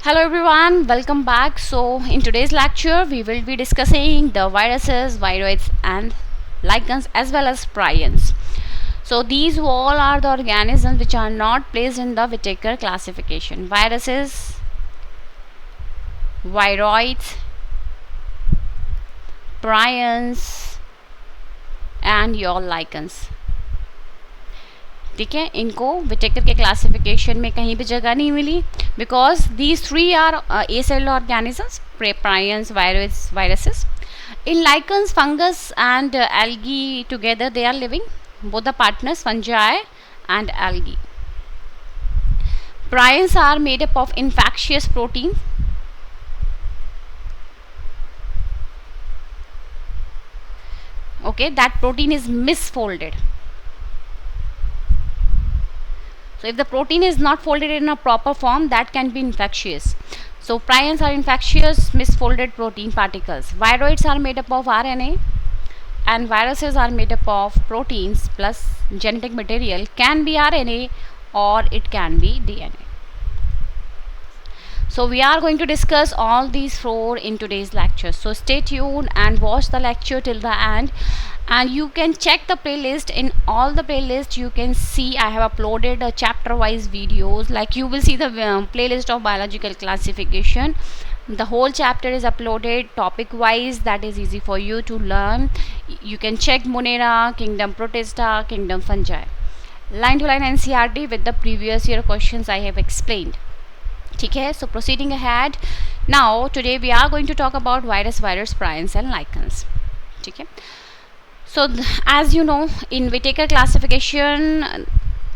Hello everyone, welcome back. So, in today's lecture, we will be discussing the viruses, viroids, and lichens as well as prions. So, these all are the organisms which are not placed in the Whittaker classification: viruses, viroids, prions, and your lichens. ठीक है, इनको Whittaker के classification में कहीं भी जगह नहीं मिली because these three are acellular organisms, prions, viruses. In lichens, fungus and algae together they are living, both the partners, fungi and algae. Prions are made up of infectious protein. Okay, that protein is misfolded. So if the protein is not folded in a proper form, that can be infectious. So prions are infectious misfolded protein particles. Viroids are made up of RNA, and viruses are made up of proteins plus genetic material. Can be RNA or it can be DNA. So we are going to discuss all these four in today's lecture. So stay tuned and watch the lecture till the end. And you can check the playlist. In all the playlists you can see I have uploaded chapter wise videos. Like you will see the playlist of biological classification. The whole chapter is uploaded topic wise, that is easy for you to learn. You can check Monera, Kingdom Protista, Kingdom Fungi, line to line NCERT with the previous year questions I have explained. Okay, so proceeding ahead, now today we are going to talk about viruses, prions and lichens. Okay. So as you know, in Whittaker classification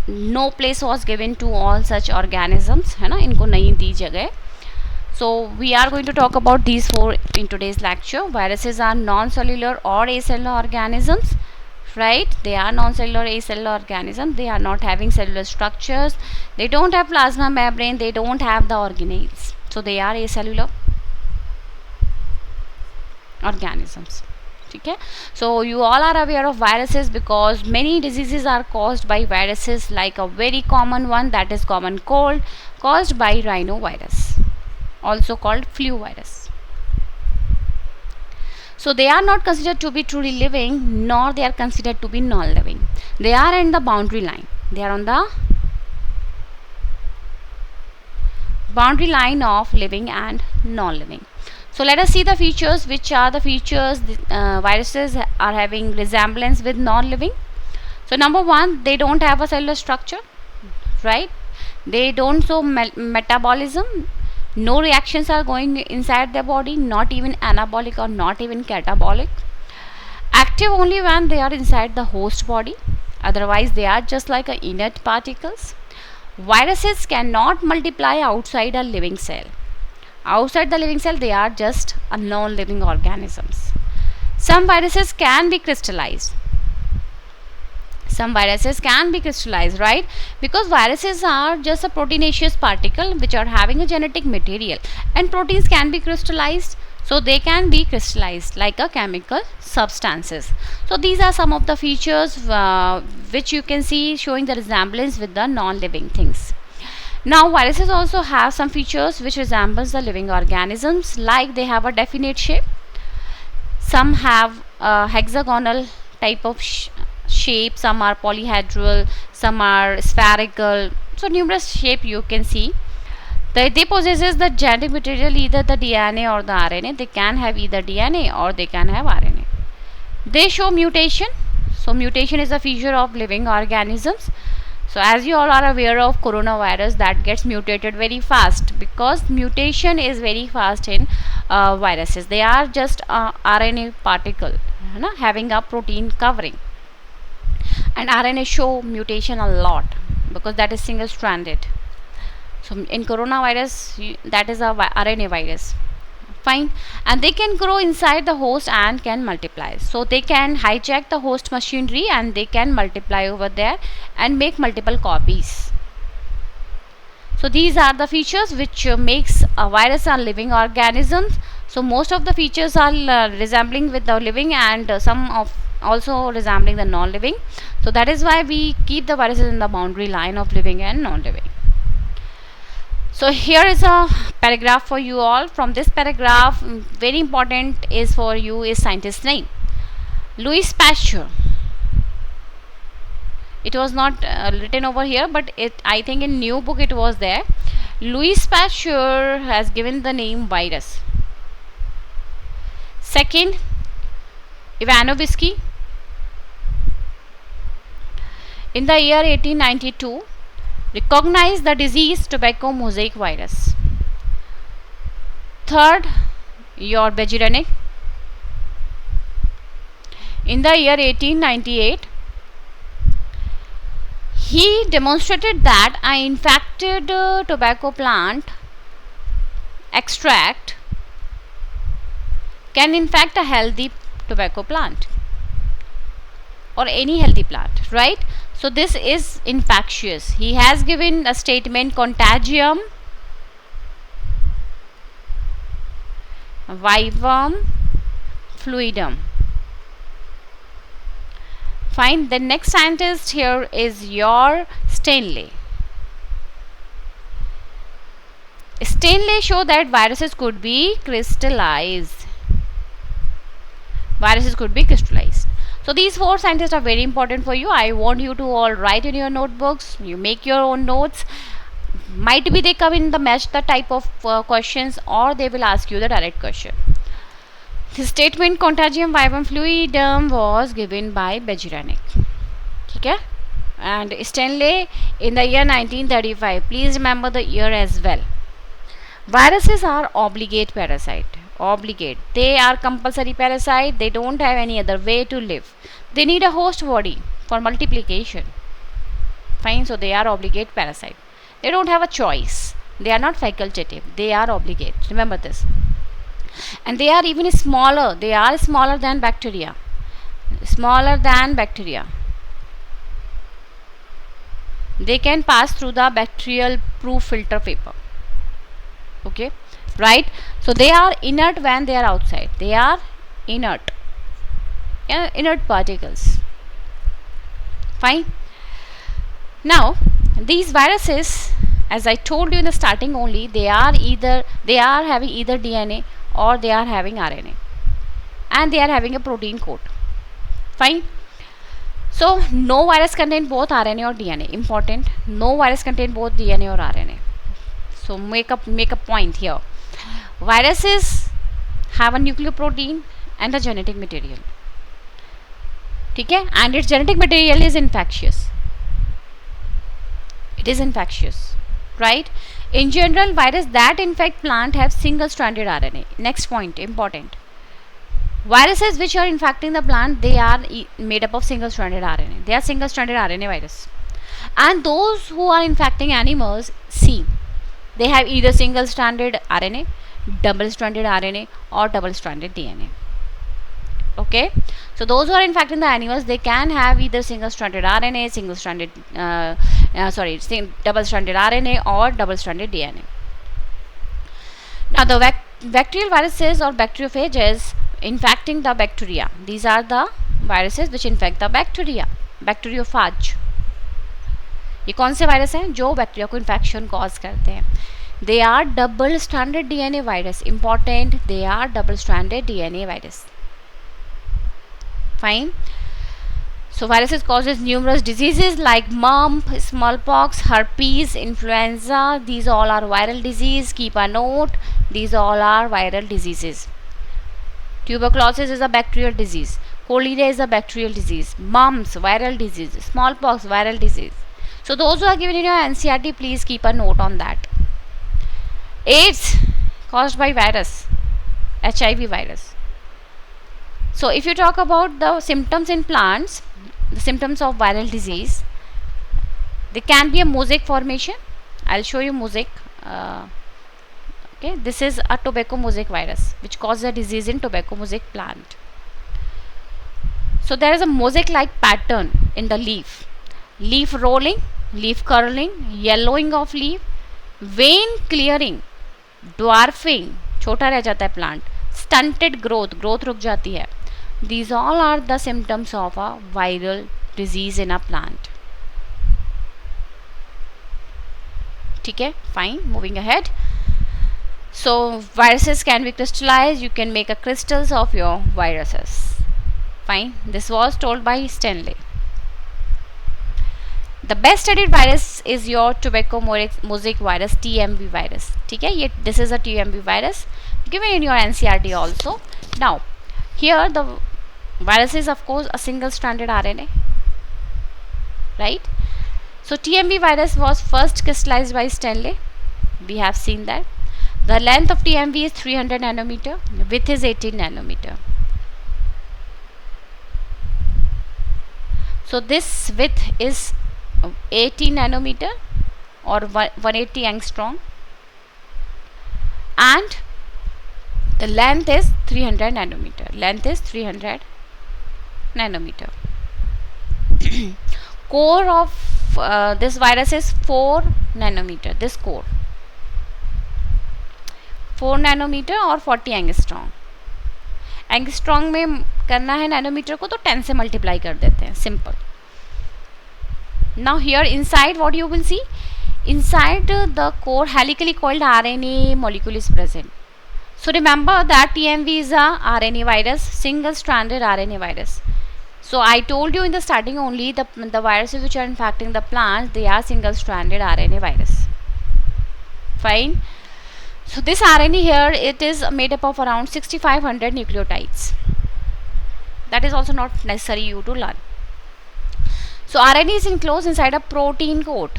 no place was given to all such organisms, है ना, इनको नहीं दी जगह. So we are going to talk about these four in today's lecture. Viruses are non-cellular or acellular organisms, right? They are non-cellular acellular organisms. They are not having cellular structures. They don't have plasma membrane. They don't have the organelles. So they are acellular organisms. Okay, so you all are aware of viruses because many diseases are caused by viruses, like a very common one, that is common cold caused by rhinovirus, also called flu virus. So they are not considered to be truly living, nor they are considered to be non-living. They are in the boundary line. They are on the boundary line of living and non-living. So let us see the features. Which are the features viruses are having resemblance with non-living? So number one, they don't have a cellular structure, right? They don't show metabolism. No reactions are going inside their body, not even anabolic or not even catabolic. Active only when they are inside the host body. Otherwise they are just like inert particles. Viruses cannot multiply outside a living cell. Outside the living cell they are just a non-living organisms. Some viruses can be crystallized. Some viruses can be crystallized, right? Because viruses are just a proteinaceous particle which are having a genetic material, and proteins can be crystallized. So they can be crystallized like a chemical substances. So these are some of the features which you can see showing the resemblance with the non-living things. Now viruses also have some features which resembles the living organisms, like they have a definite shape. Some have a hexagonal type of shape, some are polyhedral, some are spherical. So numerous shape you can see. They possesses the genetic material, either the DNA or the RNA. They can have either DNA or they can have RNA. They show mutation. So mutation is a feature of living organisms. So as you all are aware of coronavirus, that gets mutated very fast because mutation is very fast in viruses. They are just RNA particle, having a protein covering, and RNA show mutation a lot because that is single stranded. So in coronavirus, that is a RNA virus. Fine. And they can grow inside the host and can multiply. So they can hijack the host machinery and they can multiply over there and make multiple copies. So these are the features which makes a virus a living organism. So most of the features are resembling with the living, and some of also resembling the non-living. So that is why we keep the viruses in the boundary line of living and non-living. So here is a paragraph for you all. From this paragraph, very important is for you is scientist's name. Louis Pasteur. It was not written over here, but I think in new book it was there. Louis Pasteur has given the name virus. Second, Ivanovsky. In the year 1892, recognized the disease tobacco mosaic virus. Third, your Bejiranic. In the year 1898, he demonstrated that an infected tobacco plant extract can infect a healthy tobacco plant or any healthy plant, right? So this is infectious. He has given a statement contagium vivum fluidum. Fine. The next scientist here is your Stanley. Stanley showed that viruses could be crystallized. Viruses could be crystallized. So these four scientists are very important for you. I want you to all write in your notebooks. You make your own notes. Might be they come in the match the type of questions, or they will ask you the direct question. The statement contagium vivum fluidum was given by Bejiranic. Okay? And Stanley in the year 1935. Please remember the year as well. Viruses are obligate parasite. Obligate. They are compulsory parasite. They don't have any other way to live. They need a host body for multiplication. Fine. So they are obligate parasite. They don't have a choice. They are not facultative. They are obligate. Remember this. And they are even smaller. They are smaller than bacteria. Smaller than bacteria. They can pass through the bacterial proof filter paper. Okay, right? So they are inert when they are outside. They are inert. Inert particles. Fine. Now these viruses, as I told you in the starting only, they are having either DNA or they are having RNA, and they are having a protein coat. Fine. So no virus contain both RNA or DNA. Important. No virus contain both DNA or RNA. So make a point here. Viruses have a nucleoprotein and a genetic material. Okay? And its genetic material is infectious. It is infectious, right? In general, virus that infect plant have single-stranded RNA. Next point, important. Viruses which are infecting the plant, they are made up of single-stranded RNA. They are single-stranded RNA virus. And those who are infecting animals, see, they have either single-stranded RNA, double-stranded RNA, or double-stranded DNA. Okay, so those who are infecting the animals, they can have either single-stranded RNA, double-stranded RNA, or double-stranded DNA. Now, the bacterial viruses or bacteriophages infecting the bacteria. These are the viruses which infect the bacteria. Bacteriophage. ये कौन से virus हैं जो bacteria को infection cause करते हैं? They are double-stranded DNA virus. Important. They are double-stranded DNA virus. Fine. So viruses causes numerous diseases like mumps, smallpox, herpes, influenza. These all are viral disease. Keep a note. These all are viral diseases. Tuberculosis is a bacterial disease. Cholera is a bacterial disease. Mumps, viral disease. Smallpox, viral disease. So those who are given in your NCERT, please keep a note on that. AIDS caused by virus, HIV virus. So if you talk about the symptoms in plants, the symptoms of viral disease, there can be a mosaic formation. I'll show you mosaic. Okay, this is a tobacco mosaic virus which causes a disease in tobacco mosaic plant. So there is a mosaic like pattern in the leaf. Leaf rolling, leaf curling, yellowing of leaf, vein clearing, dwarfing, छोटा रह जाता है plant, stunted growth, growth रुक जाती है. These all are the symptoms of a viral disease in a plant. ठीक है, fine, moving ahead. So viruses can be crystallized. You can make a crystals of your viruses. Fine. This was told by Stanley. The best studied virus is your tobacco mosaic virus, TMV virus. ठीक है, ये this is a TMV virus given in your NCERT also. Now here the virus is of course a single stranded RNA, right? So TMV virus was first crystallized by Stanley. We have seen that. The length of TMV is 300 nanometer, width is 18 nanometer. So this width is 18 nanometer or 180 angstrom, and the length is 300 nanometer. Length is 300 nanometer. Core of this virus is 4 nanometer. This core 4 nanometre और 40 angstrom. Angstrom में करना है nanometre को तो 10 से multiply कर देते हैं, simple. Now here inside what you will see, inside the core helically coiled RNA molecule is present. So remember that TMV is a RNA virus, single stranded RNA virus. So I told you in the starting only the viruses which are infecting the plants, they are single stranded RNA virus. Fine. So this RNA here, it is made up of around 6500 nucleotides. That is also not necessary you to learn. So RNA is enclosed inside a protein coat.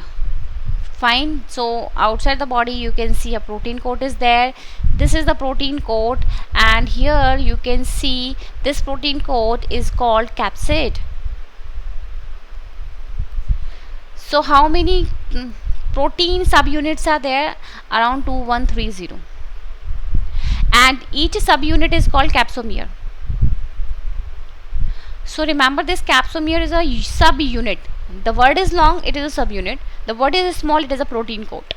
Fine. So outside the body you can see a protein coat is there. This is the protein coat, and here you can see this protein coat is called capsid. So how many protein subunits are there? Around 2130, and each subunit is called capsomere. So remember, this capsomere is a subunit. The word is long, it is a subunit. The word is small, it is a protein coat.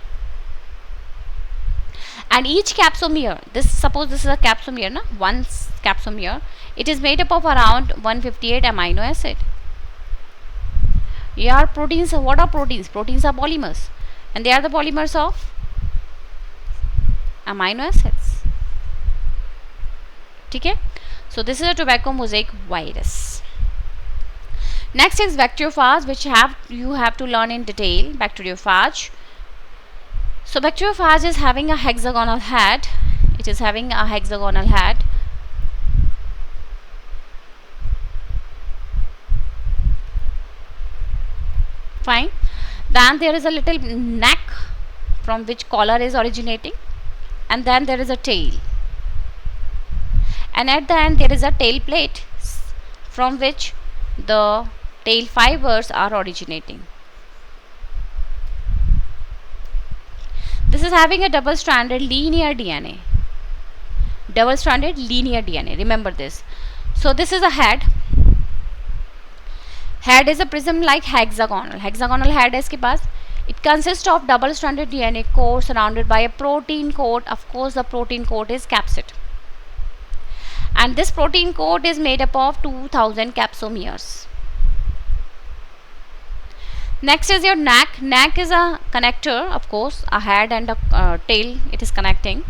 And each capsomere, suppose this is a capsomere, na? One capsomere, it is made up of around 158 amino acid. Here proteins, what are proteins? Proteins are polymers, and they are the polymers of amino acids. ठीक है? So this is a tobacco mosaic virus. Next is bacteriophage, which you have to learn in detail. Bacteriophage. So bacteriophage is having a hexagonal head. It is having a hexagonal head. Fine. Then there is a little neck from which collar is originating, and then there is a tail, and at the end there is a tail plate from which the tail fibers are originating. This is having a double stranded linear DNA. Double stranded linear DNA, remember this. So this is a head. Head is a prism like hexagonal head है इसके पास. It consists of double stranded DNA core surrounded by a protein coat. Of course the protein coat is capsid, and this protein coat is made up of 2000 capsomeres. Next is your neck. Neck is a connector, of course, a head and a tail, it is connecting.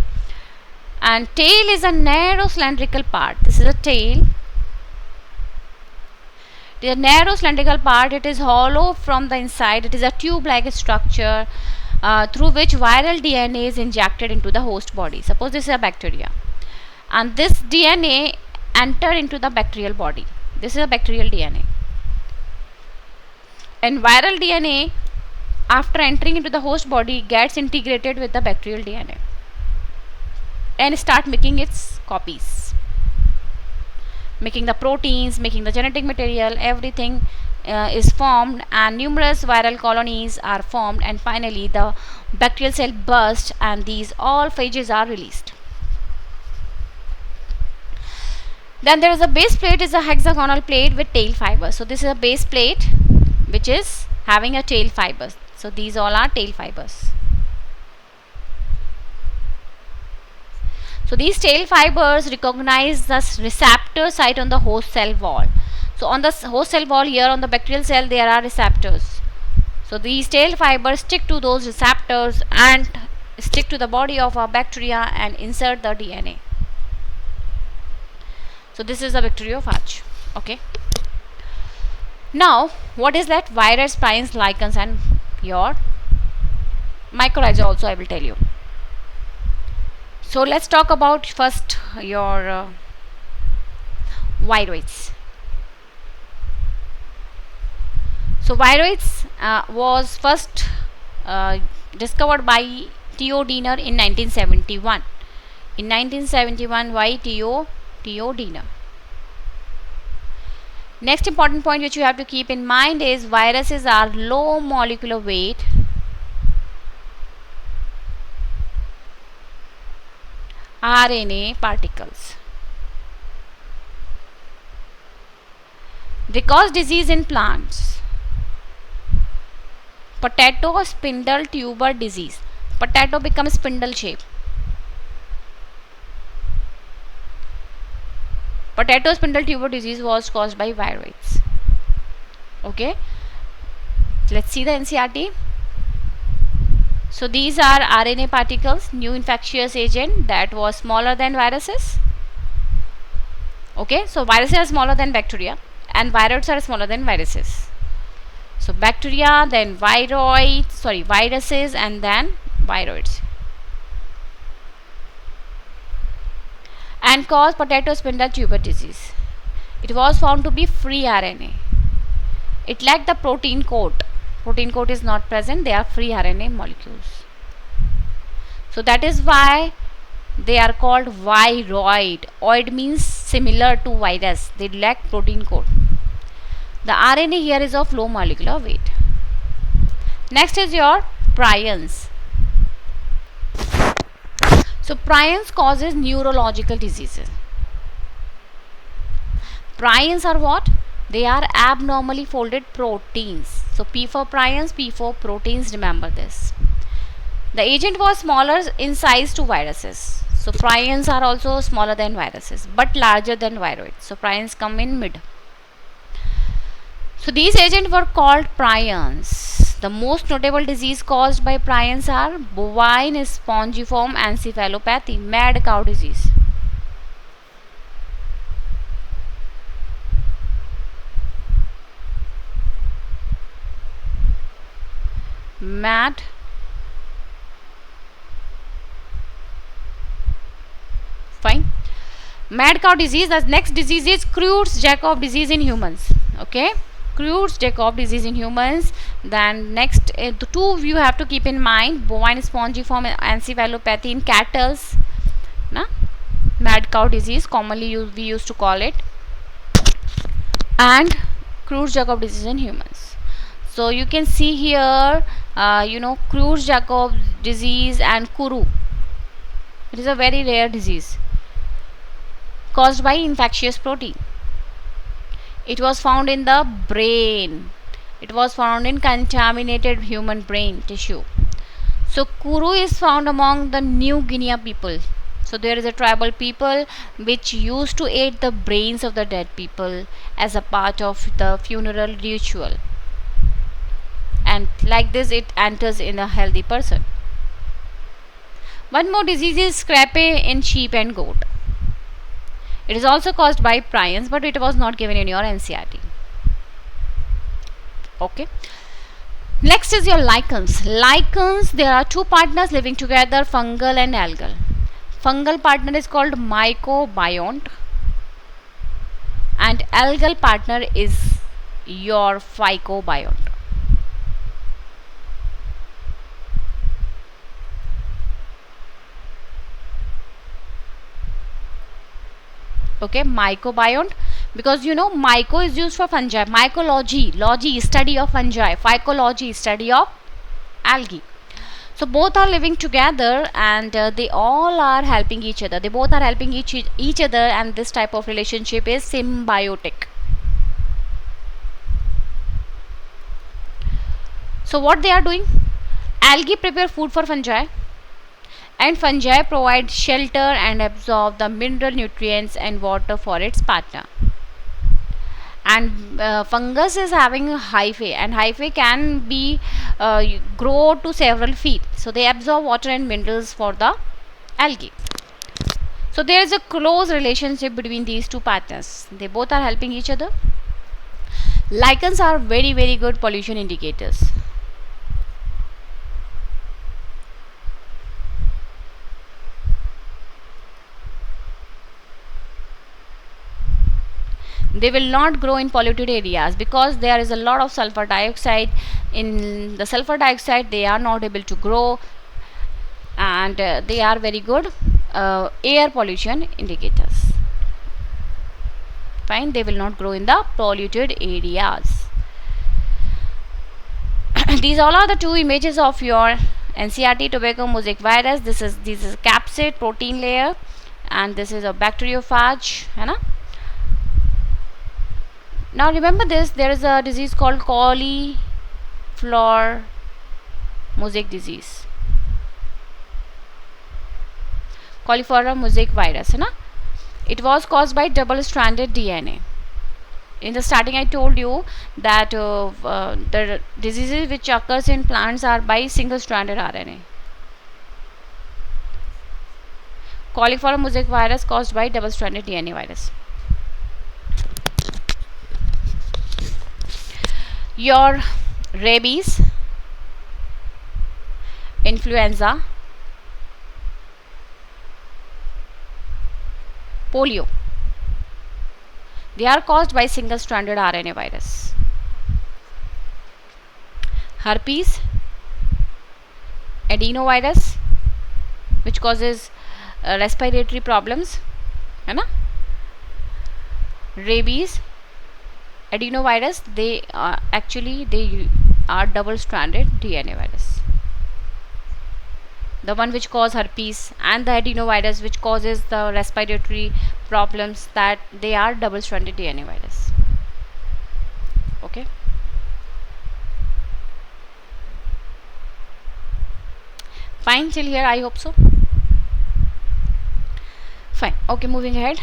And tail is a narrow cylindrical part. This is a tail. It is a narrow cylindrical part. It is hollow from the inside. It is a tube-like structure through which viral DNA is injected into the host body. Suppose this is a bacteria, and this DNA enter into the bacterial body. This is a bacterial DNA. And viral DNA, after entering into the host body, gets integrated with the bacterial DNA and start making its copies, making the proteins, making the genetic material. Everything is formed, and numerous viral colonies are formed, and finally the bacterial cell bursts, and these all phages are released. Then there is a base plate, is a hexagonal plate with tail fibers. So this is a base plate which is having a tail fibers. So these all are tail fibers. So these tail fibers recognize the receptor site on the host cell wall. So on the host cell wall here on the bacterial cell there are receptors. So these tail fibers stick to those receptors and stick to the body of a bacteria and insert the DNA. So this is the bacteriophage. Okay. Now what is that? Virus, prions, lichens and your mycorrhiza also I will tell you. So let's talk about first your viroids. So viroids was first discovered by Theo Diener in 1971. In 1971, why Theo Diener? Next important point which you have to keep in mind is viruses are low molecular weight RNA particles. They cause disease in plants. Potato spindle tuber disease. Potato becomes spindle shape. Potato spindle tuber disease was caused by viroids. Okay. Let's see the NCERT. So these are RNA particles, new infectious agent that was smaller than viruses. Okay, so viruses are smaller than bacteria and viroids are smaller than viruses. So bacteria, then viruses and then viroids. And cause potato spindle tuber disease. It was found to be free RNA. It lacked the protein coat. Protein coat is not present, they are free RNA molecules. So that is why they are called viroid. Oid means similar to virus. They lack protein coat. The RNA here is of low molecular weight. Next is your prions. So prions causes neurological diseases. Prions are what? They are abnormally folded proteins. So P for prions, P for proteins, remember this. The agent was smaller in size to viruses. So prions are also smaller than viruses but larger than viroids. So prions come in mid. So these agents were called prions. The most notable disease caused by prions are bovine spongiform encephalopathy, mad cow disease. Mad fine. Mad cow disease. The next disease is Creutzfeldt-Jakob disease in humans. Okay, Creutzfeldt-Jakob disease in humans. Then next, the two you have to keep in mind: bovine spongiform encephalopathy in cattle, mad cow disease, commonly we used to call it, and Creutzfeldt-Jakob disease in humans. So you can see here, Creutzfeldt-Jakob disease and Kuru. It is a very rare disease caused by infectious protein. It was found in the brain. It was found in contaminated human brain tissue. So Kuru is found among the New Guinea people. So there is a tribal people which used to eat the brains of the dead people as a part of the funeral ritual. And like this it enters in a healthy person. One more disease is scrapie in sheep and goat. It is also caused by prions, but it was not given in your NCERT. Okay. Next is your lichens. Lichens, there are two partners living together, fungal and algal. Fungal partner is called mycobiont and algal partner is your phycobiont. Okay, mycobiont, because myco is used for fungi, mycology, logy, study of fungi, phycology, study of algae. So both are living together and they all are helping each other. They both are helping each other, and this type of relationship is symbiotic. So what they are doing? Algae prepare food for fungi, and fungi provide shelter and absorb the mineral nutrients and water for its partner. and fungus is having a hyphae, and hyphae can be grow to several feet, so they absorb water and minerals for the algae. So there is a close relationship between these two partners. They both are helping each other. Lichens are very good pollution indicators. They will not grow in polluted areas because there is a lot of sulfur dioxide. In the sulfur dioxide, they are not able to grow, and they are very good air pollution indicators. Fine, they will not grow in the polluted areas. These all are the two images of your NCERT tobacco mosaic virus. This is capsid protein layer, and this is a bacteriophage, है ना? Now remember this, there is a disease called cauliflower mosaic disease. Cauliflower mosaic virus, है ना? It was caused by double-stranded DNA. In the starting I told you that the diseases which occurs in plants are by single-stranded RNA. Cauliflower mosaic virus caused by double-stranded DNA virus. Your rabies, influenza, polio, they are caused by single-stranded RNA virus. Herpes, adenovirus, which causes respiratory problems, है ना? Rabies, adenovirus, they are double-stranded DNA virus. The one which cause herpes and the adenovirus which causes the respiratory problems, that they are double-stranded DNA virus. Okay. Fine till here, I hope so. Fine. Okay, moving ahead.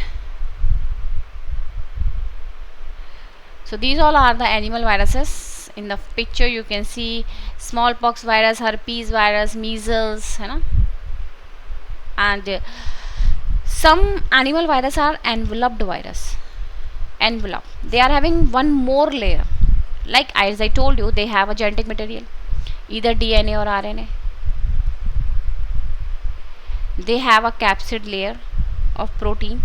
So these all are the animal viruses. In the picture you can see smallpox virus, herpes virus, measles, है ना? And some animal viruses are enveloped virus. Envelope. They are having one more layer. Like as I told you, they have a genetic material, either DNA or RNA. They have a capsid layer of protein.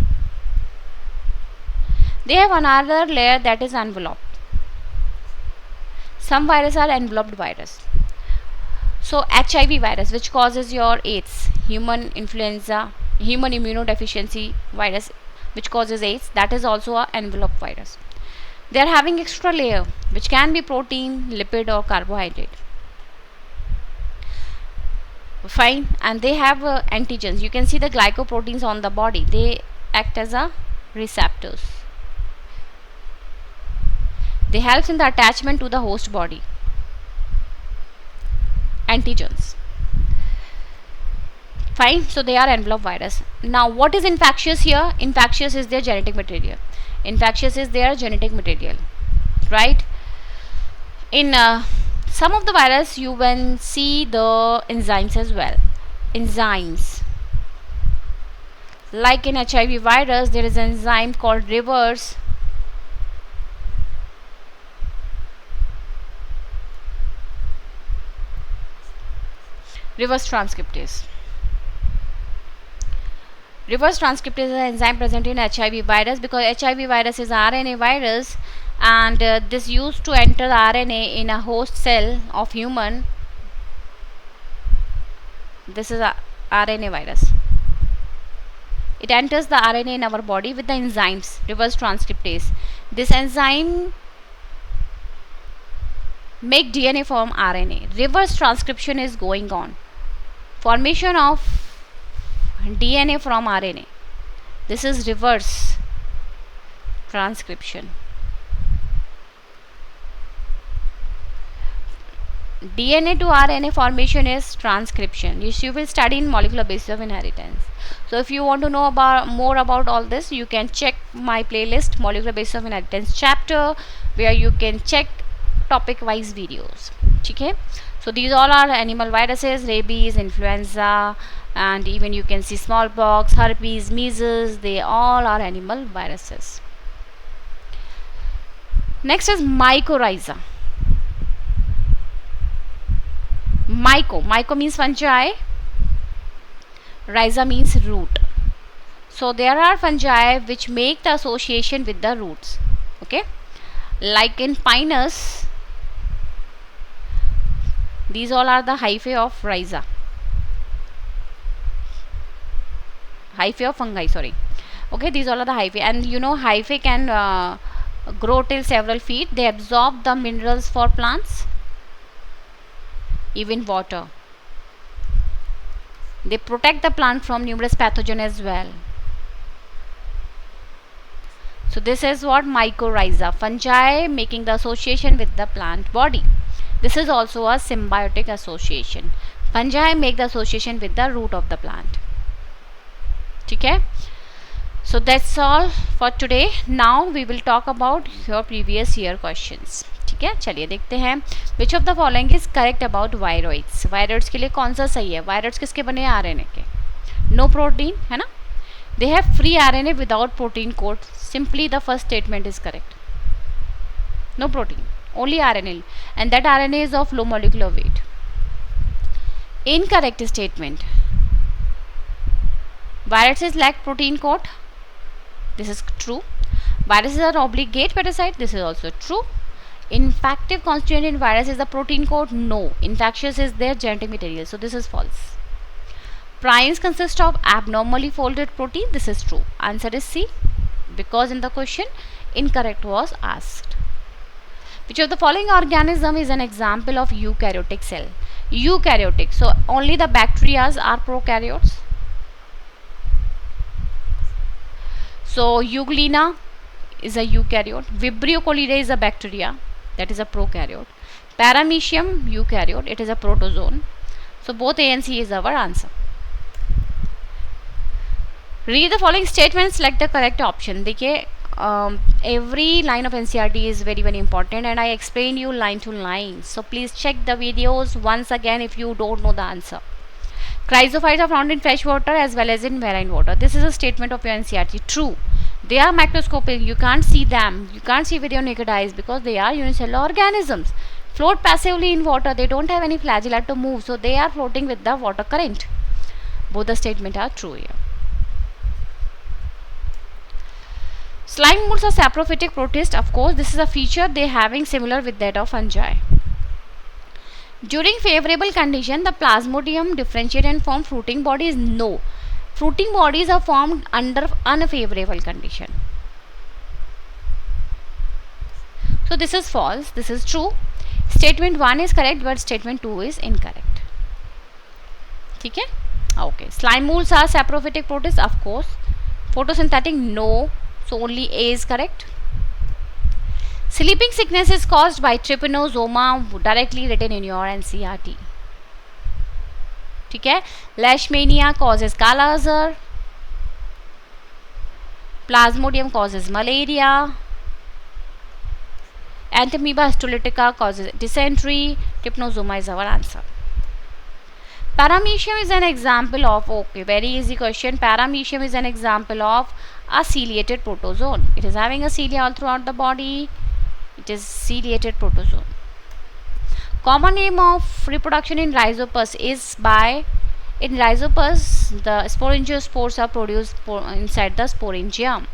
They have another layer that is enveloped. Some viruses are enveloped virus. So HIV virus, which causes your AIDS, human influenza, human immunodeficiency virus, which causes AIDS, that is also an enveloped virus. They are having extra layer, which can be protein, lipid or carbohydrate. Fine. And they have antigens. You can see the glycoproteins on the body. They act as a receptors. They help in the attachment to the host body. Antigens. Fine. So they are envelope virus. Now what is infectious here? Infectious is their genetic material. Infectious is their genetic material. Right? In some of the virus you will see the enzymes as well. Enzymes. Like in HIV virus, there is an enzyme called reverse transcriptase. Reverse transcriptase is an enzyme present in HIV virus because HIV virus is RNA virus, and this used to enter the RNA in a host cell of human. This is a RNA virus. It enters the RNA in our body with the enzymes, reverse transcriptase. This enzyme make DNA from RNA. Reverse transcription is going on. Formation of DNA from RNA. This is reverse transcription. DNA to RNA formation is transcription. You will study in molecular basis of inheritance. So if you want to know about more about all this, you can check my playlist molecular basis of inheritance chapter, where you can check topic wise videos. Okay, so these all are animal viruses: rabies, influenza, and even you can see smallpox, herpes, measles. They all are animal viruses. Next is mycorrhiza. Myco means fungi, rhiza means root. So there are fungi which make the association with the roots. Okay, like in Pinus, these all are the hyphae of rhiza. Hyphae of fungi, sorry. Okay, these all are the hyphae, and you know hyphae can grow till several feet. They absorb the minerals for plants, even water. They protect the plant from numerous pathogens as well. So this is what mycorrhiza, fungi making the association with the plant body. This is also a symbiotic association. Fungi make the association with the root of the plant. Okay, so that's all for today. Now we will talk about your previous year questions. ठीक है, चलिए देखते हैं. Which of the following is correct about viroids. Viroids के लिए कौन सा सही है? वायरॉइड्स किसके बने हैं? आरएनए के. नो प्रोटीन है ना. They have free RNA without protein code. Simply the first statement is correct. No protein, only RNA, and that RNA is of low molecular weight. Incorrect statement. Viruses lack protein coat. This is true. Viruses are obligate parasite. This is also true. Infective constituent in virus is the protein coat. No. Infectious is their genetic material. So this is false. Prions consist of abnormally folded protein. This is true. Answer is C, because in the question incorrect was asked. Which of the following organism is an example of eukaryotic cell? Eukaryotic. So only the bacteria are prokaryotes. So Euglena is a eukaryote. Vibrio cholerae is a bacteria, that is a prokaryote. Paramecium eukaryote, it is a protozoan. So both A and C is our answer. Read the following statements, select the correct option. देखिए every line of NCERT is very important, and I explain you line to line. So please check the videos once again if you don't know the answer. Chrysophytes are found in fresh water as well as in marine water. This is a statement of your NCERT. True. They are macroscopic. You can't see them. You can't see with your naked eyes because they are unicellular organisms. Float passively in water. They don't have any flagella to move. So they are floating with the water current. Both the statements are true here. Slime molds are saprophytic protists. Of course, this is a feature they having similar with that of fungi. During favorable condition, the plasmodium differentiate and form fruiting bodies. No. Fruiting bodies are formed under unfavorable condition. So this is false. This is true. Statement 1 is correct, but statement 2 is incorrect. ठीक है? Okay. Slime molds are saprophytic protists. Of course. Photosynthetic, no. So only A is correct. Sleeping sickness is caused by trypanosoma, directly written in your NCERT. ठीक है. Leishmania causes kala azar. Plasmodium causes malaria. Entamoeba histolytica causes dysentery. Trypanosoma is our answer. Paramecium is an example of, okay, very easy question. Paramecium is an example of a ciliated protozoan. It is having a cilia all throughout the body. It is ciliated protozoan. Common name of reproduction in Rhizopus is by, in Rhizopus the sporangiosperms are produced inside the sporangium.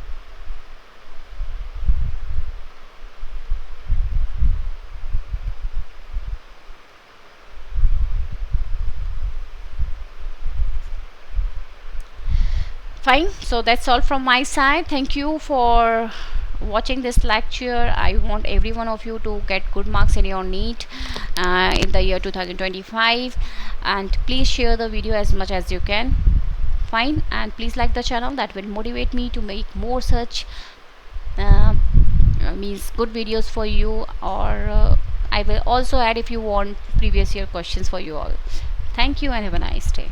Fine, so that's all from my side. Thank you for watching this lecture. I want every one of you to get good marks in your NEET in the year 2025, and please share the video as much as you can. Fine, and please like the channel. That will motivate me to make more such means good videos for you, or I will also add if you want previous year questions for you all. Thank you and have a nice day.